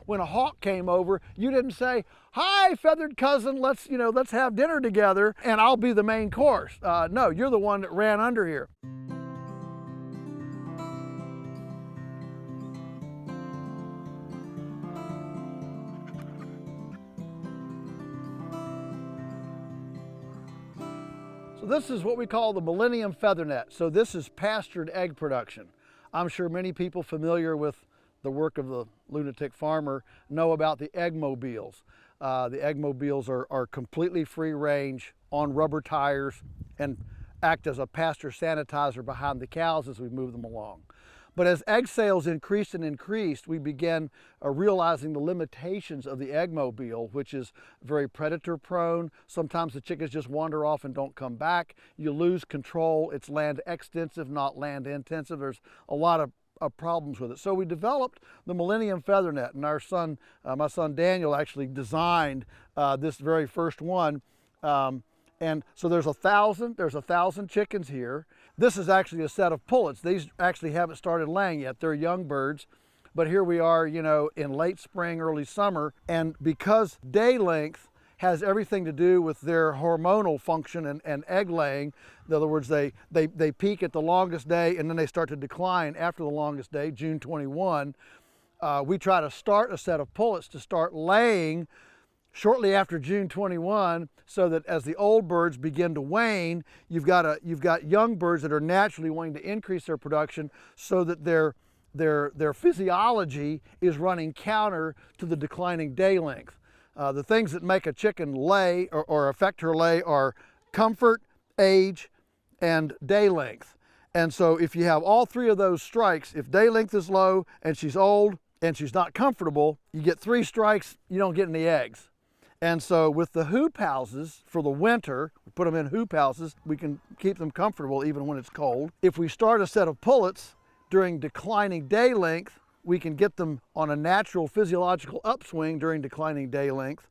when a hawk came over, you didn't say, "Hi, feathered cousin, let's have dinner together and I'll be the main course." No, you're the one that ran under here. So this is what we call the Millennium Feathernet. So this is pastured egg production. I'm sure many people familiar with the work of the Lunatic Farmer know about the egg mobiles. The egg mobiles are completely free range on rubber tires and act as a pasture sanitizer behind the cows as we move them along. But as egg sales increased and increased, we began realizing the limitations of the egg mobile, which is very predator prone. Sometimes the chickens just wander off and don't come back. You lose control. It's land extensive, not land intensive. There's a lot of problems with it. So we developed the Millennium Feathernet, and our son, my son Daniel, actually designed this very first one. And so there's 1,000 chickens here. This is actually a set of pullets. These actually haven't started laying yet. They're young birds, but here we are, in late spring, early summer. And because day length has everything to do with their hormonal function and egg laying, in other words, they peak at the longest day and then they start to decline after the longest day, June 21. We try to start a set of pullets to start laying shortly after June 21, so that as the old birds begin to wane, you've got young birds that are naturally wanting to increase their production, so that their physiology is running counter to the declining day length. The things that make a chicken lay or affect her lay are comfort, age, and day length. And so if you have all three of those strikes, if day length is low and she's old and she's not comfortable, you get 3 strikes, you don't get any eggs. And so with the hoop houses for the winter, we put them in hoop houses, we can keep them comfortable even when it's cold. If we start a set of pullets during declining day length, we can get them on a natural physiological upswing during declining day length.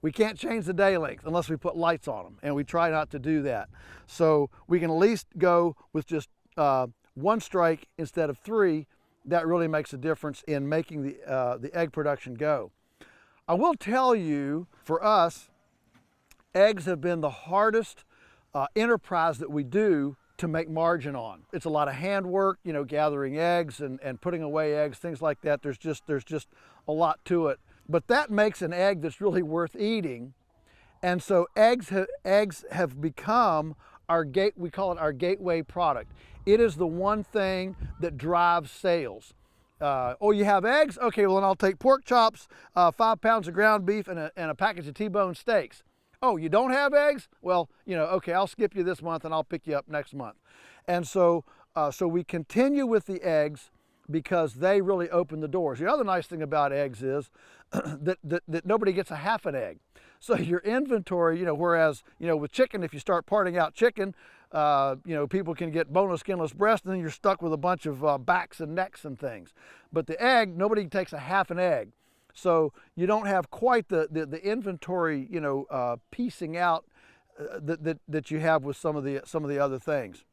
We can't change the day length unless we put lights on them, and we try not to do that. So we can at least go with just 1 strike instead of 3. That really makes a difference in making the egg production go. I will tell you, for us, eggs have been the hardest enterprise that we do to make margin on. It's a lot of handwork, gathering eggs and putting away eggs, things like that. There's just a lot to it. But that makes an egg that's really worth eating. And so eggs have become we call it our gateway product. It is the one thing that drives sales. Oh, you have eggs? Okay, well then I'll take pork chops, 5 pounds of ground beef, and a package of T-bone steaks. Oh, you don't have eggs? Well, okay, I'll skip you this month and I'll pick you up next month. And so we continue with the eggs because they really open the doors. The other nice thing about eggs is that nobody gets a half an egg. So your inventory, whereas, with chicken, if you start parting out chicken, people can get boneless, skinless breast, and then you're stuck with a bunch of backs and necks and things. But the egg, nobody takes a half an egg. So you don't have quite the inventory, piecing out that you have with some of the other things.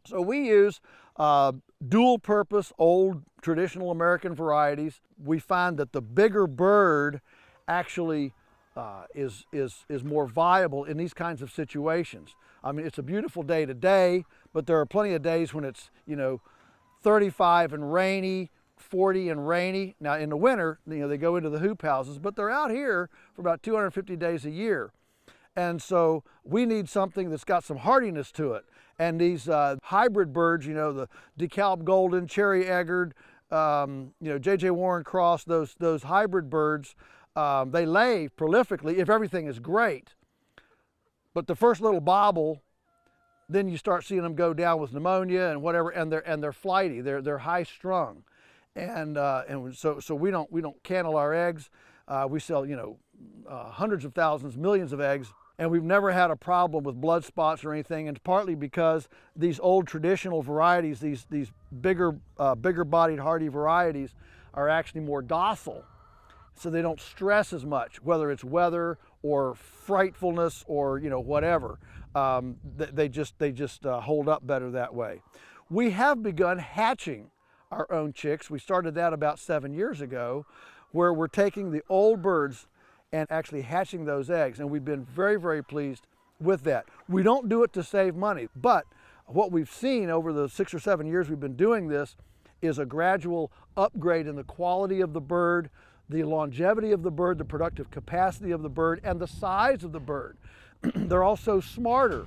So we use dual purpose, old traditional American varieties. We find that the bigger bird actually is more viable in these kinds of situations. I mean, it's a beautiful day today, but there are plenty of days when it's 35 and rainy, 40 and rainy. Now in the winter, they go into the hoop houses, but they're out here for about 250 days a year. And so we need something that's got some hardiness to it. And these hybrid birds, the DeKalb Golden, Cherry Eggard, J.J. Warren Cross, those hybrid birds, they lay prolifically if everything is great. But the first little bobble, then you start seeing them go down with pneumonia and whatever, and they're flighty, they're high strung, and so we don't cannel our eggs. We sell hundreds of thousands, millions of eggs, and we've never had a problem with blood spots or anything. And partly because these old traditional varieties, these bigger bodied hardy varieties, are actually more docile. So they don't stress as much, whether it's weather or frightfulness or whatever. They just hold up better that way. We have begun hatching our own chicks. We started that about 7 years ago, where we're taking the old birds and actually hatching those eggs. And we've been very, very pleased with that. We don't do it to save money, but what we've seen over the 6 or 7 years we've been doing this is a gradual upgrade in the quality of the bird, the longevity of the bird, the productive capacity of the bird, and the size of the bird. They're also smarter,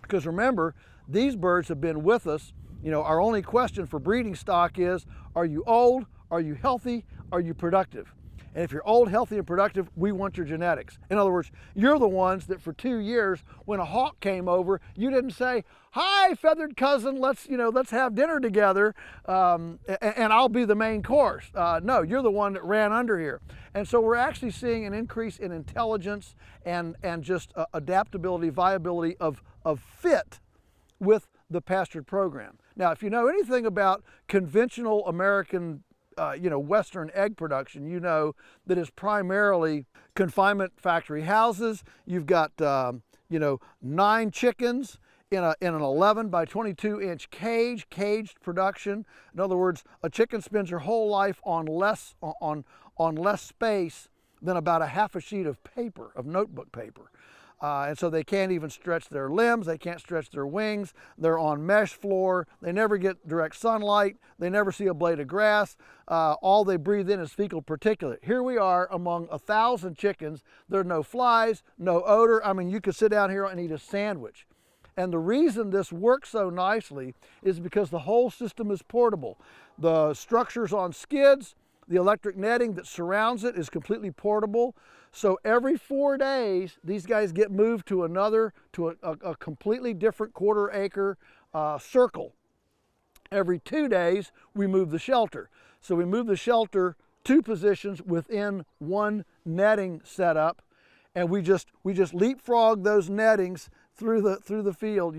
because remember, these birds have been with us. You know, our only question for breeding stock is, are you old, are you healthy, are you productive? And if you're old, healthy, and productive, we want your genetics. In other words, you're the ones that for 2 years, when a hawk came over, you didn't say, "Hi, feathered cousin, let's have dinner together, and I'll be the main course." No, you're the one that ran under here. And so we're actually seeing an increase in intelligence and just adaptability, viability of fit with the pastured program. Now, if you know anything about conventional American Western egg production, you know that is primarily confinement factory houses. You've got 9 chickens in an 11 by 22 inch cage, caged production. In other words, a chicken spends her whole life on less space than about a half a sheet of paper, of notebook paper. And so they can't even stretch their limbs, they can't stretch their wings, they're on mesh floor, they never get direct sunlight, they never see a blade of grass, all they breathe in is fecal particulate. Here we are among 1,000 chickens, there are no flies, no odor. I mean, you could sit down here and eat a sandwich. And the reason this works so nicely is because the whole system is portable. The structure's on skids, the electric netting that surrounds it is completely portable. So every 4 days, these guys get moved to a completely different quarter-acre circle. Every 2 days, we move the shelter. So we move the shelter 2 positions within one netting setup, and we just leapfrog those nettings through the field,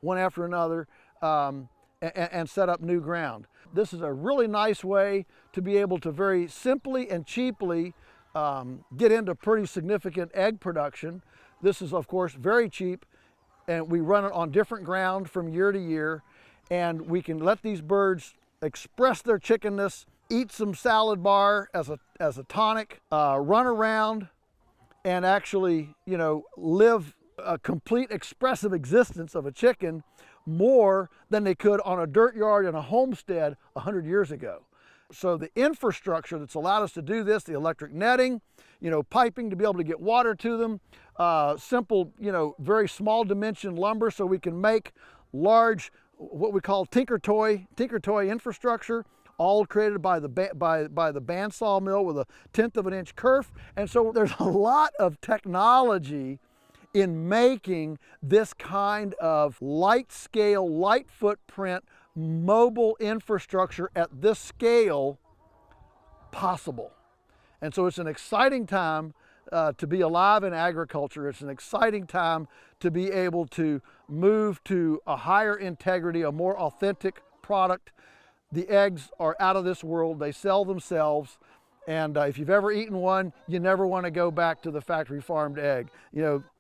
one after another, and set up new ground. This is a really nice way to be able to very simply and cheaply get into pretty significant egg production. This is, of course, very cheap, and we run it on different ground from year to year, and we can let these birds express their chickenness, eat some salad bar as a tonic, run around, and actually, live a complete expressive existence of a chicken more than they could on a dirt yard in a homestead 100 years ago. So the infrastructure that's allowed us to do this, the electric netting, piping to be able to get water to them, simple, very small dimension lumber so we can make large, what we call tinker toy infrastructure, all created by the bandsaw mill with a 1/10 of an inch kerf. And so there's a lot of technology in making this kind of light scale, light footprint, mobile infrastructure at this scale possible. And so it's an exciting time to be alive in agriculture. It's an exciting time to be able to move to a higher integrity, a more authentic product. The eggs are out of this world. They sell themselves. And if you've ever eaten one, you never want to go back to the factory farmed egg.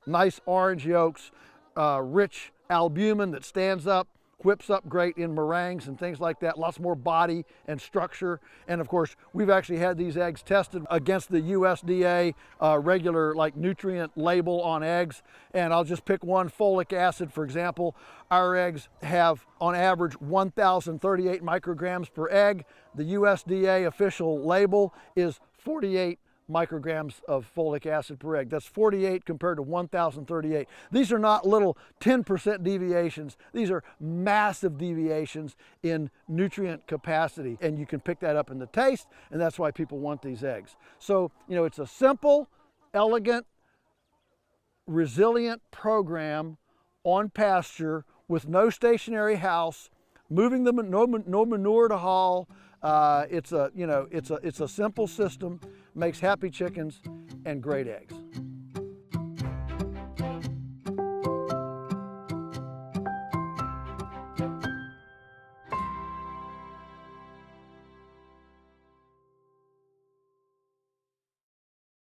Nice orange yolks, rich albumin that stands up, whips up great in meringues and things like that, lots more body and structure. And of course, we've actually had these eggs tested against the USDA regular nutrient label on eggs. And I'll just pick one, folic acid, for example. Our eggs have on average 1,038 micrograms per egg. The USDA official label is 48 micrograms of folic acid per egg. That's 48 compared to 1,038. These are not little 10% deviations. These are massive deviations in nutrient capacity, and you can pick that up in the taste, and that's why people want these eggs. So, it's a simple, elegant, resilient program on pasture with no stationary house, moving them, no manure to haul. It's a simple system, makes happy chickens and great eggs.